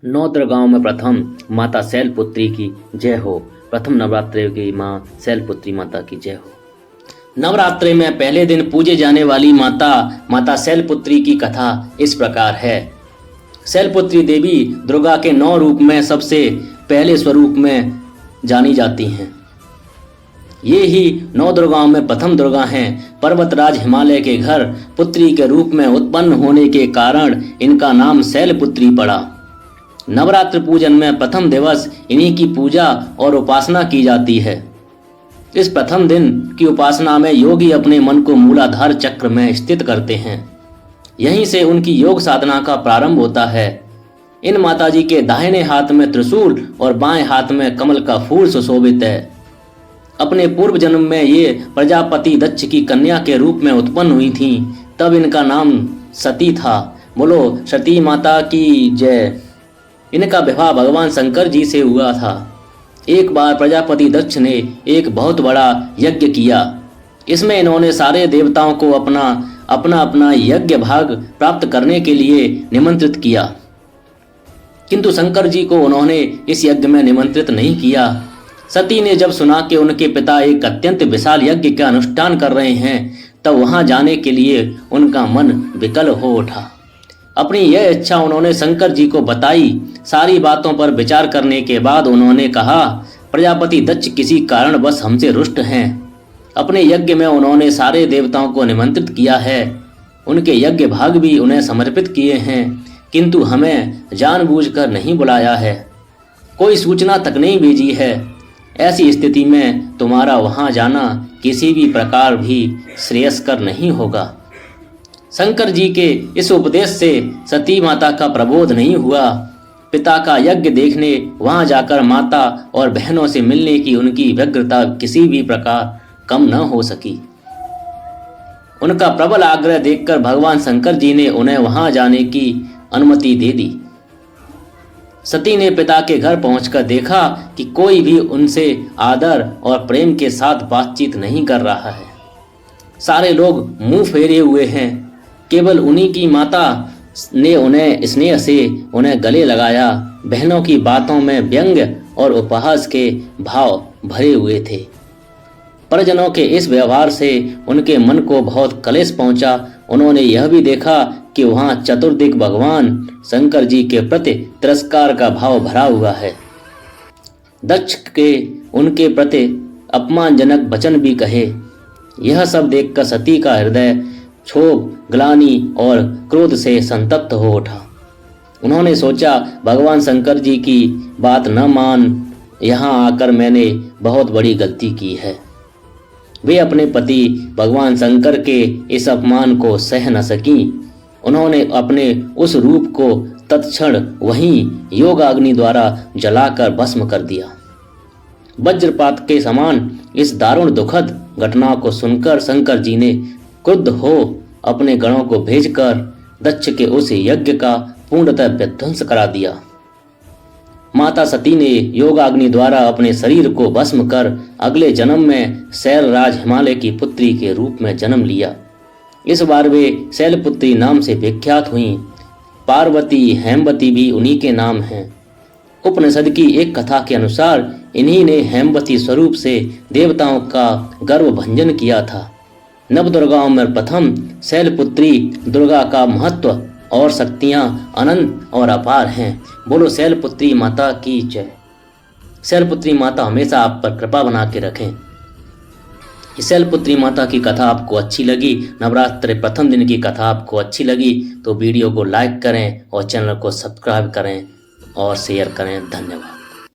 नौदरगांव में प्रथम माता शैलपुत्री की जय हो। प्रथम नवरात्रि की माँ शैलपुत्री माता की जय हो। नवरात्रि में पहले दिन पूजे जाने वाली माता शैलपुत्री की कथा इस प्रकार है। शैलपुत्री देवी दुर्गा के 9 रूप में सबसे पहले स्वरूप में जानी जाती हैं। ये ही 9 दुर्गाओं में प्रथम दुर्गा हैं। पर्वतराज हिमालय के घर पुत्री के रूप में उत्पन्न होने के कारण इनका नाम शैलपुत्री पड़ा। नवरात्र पूजन में प्रथम दिवस इन्हीं की पूजा और उपासना की जाती है। इस प्रथम दिन की उपासना में योगी अपने मन को मूलाधार चक्र में स्थित करते हैं। यहीं से उनकी योग साधना का प्रारंभ होता है। इन माताजी के दाहिने हाथ में त्रिशूल और बाएं हाथ में कमल का फूल सुशोभित है। अपने पूर्व जन्म में ये प्रजापति दक्ष की कन्या के रूप में उत्पन्न हुई थीं। तब इनका नाम सती था। बोलो सती माता की जय। इनका विवाह भगवान शंकर जी से हुआ था। एक बार प्रजापति दक्ष ने एक बहुत बड़ा यज्ञ किया। इसमें इन्होंने सारे देवताओं को अपना यज्ञ भाग प्राप्त करने के लिए निमंत्रित किया, किंतु शंकर जी को उन्होंने इस यज्ञ में निमंत्रित नहीं किया। सती ने जब सुना कि उनके पिता एक अत्यंत विशाल यज्ञ का अनुष्ठान कर रहे हैं, तब वहां जाने के लिए उनका मन विकल हो उठा। अपनी यह इच्छा उन्होंने शंकर जी को बताई। सारी बातों पर विचार करने के बाद उन्होंने कहा, प्रजापति दक्ष किसी कारणवश हमसे रुष्ट हैं। अपने यज्ञ में उन्होंने सारे देवताओं को निमंत्रित किया है, उनके यज्ञ भाग भी उन्हें समर्पित किए हैं, किंतु हमें जानबूझकर नहीं बुलाया है, कोई सूचना तक नहीं भेजी है। ऐसी स्थिति में तुम्हारा वहां जाना किसी भी प्रकार भी श्रेयस्कर नहीं होगा। शंकर जी के इस उपदेश से सती माता का प्रबोध नहीं हुआ। पिता का यज्ञ देखने वहां जाकर माता और बहनों से मिलने की उनकी व्यग्रता किसी भी प्रकार कम न हो सकी। उनका प्रबल आग्रह देखकर भगवान शंकर जी ने उन्हें वहां जाने की अनुमति दे दी। सती ने पिता के घर पहुंचकर देखा कि कोई भी उनसे आदर और प्रेम के साथ बातचीत नहीं कर रहा है। सारे लोग मुंह फेरे हुए हैं। केवल उन्हीं की माता ने उन्हें स्नेह से उन्हें गले लगाया। बहनों की बातों में व्यंग्य और उपहास के भाव भरे हुए थे। परिजनों के इस व्यवहार से उनके मन को बहुत कलेश पहुंचा। उन्होंने यह भी देखा कि वहां चतुर्दिक भगवान शंकर जी के प्रति तिरस्कार का भाव भरा हुआ है। दक्ष के उनके प्रति अपमानजनक वचन भी कहे। यह सब देखकर सती का हृदय क्षोभ, ग्लानि और क्रोध से संतप्त हो उठा। उन्होंने सोचा, भगवान शंकर जी की बात न मान यहाँ आकर मैंने बहुत बड़ी गलती की है। वे अपने पति भगवान शंकर के इस अपमान को सह न सकीं। उन्होंने अपने उस रूप को तत्क्षण वहीं योगाग्नि द्वारा जलाकर भस्म कर दिया। वज्रपात के समान इस दारुण दुखद घटना को सुनकर शंकर जी ने क्रुद्ध हो अपने गणों को भेजकर दक्ष के उस यज्ञ का पूर्णतः विध्वंस करा दिया। माता सती ने योगाग्नि द्वारा अपने शरीर को भस्म कर अगले जन्म में शैलराज हिमालय की पुत्री के रूप में जन्म लिया। इस बार वे शैलपुत्री नाम से विख्यात हुईं। पार्वती, हेमवती भी उन्हीं के नाम हैं। उपनिषद की एक कथा के अनुसार इन्हीं ने हेमवती स्वरूप से देवताओं का गर्व भंजन किया था। नवदुर्गाओं में प्रथम शैलपुत्री दुर्गा का महत्व और शक्तियां अनंत और अपार हैं। बोलो शैलपुत्री माता की जय। शैलपुत्री माता हमेशा आप पर कृपा बना के रखें। शैलपुत्री माता की कथा आपको अच्छी लगी, नवरात्रि प्रथम दिन की कथा आपको अच्छी लगी तो वीडियो को लाइक करें और चैनल को सब्सक्राइब करें और शेयर करें। धन्यवाद।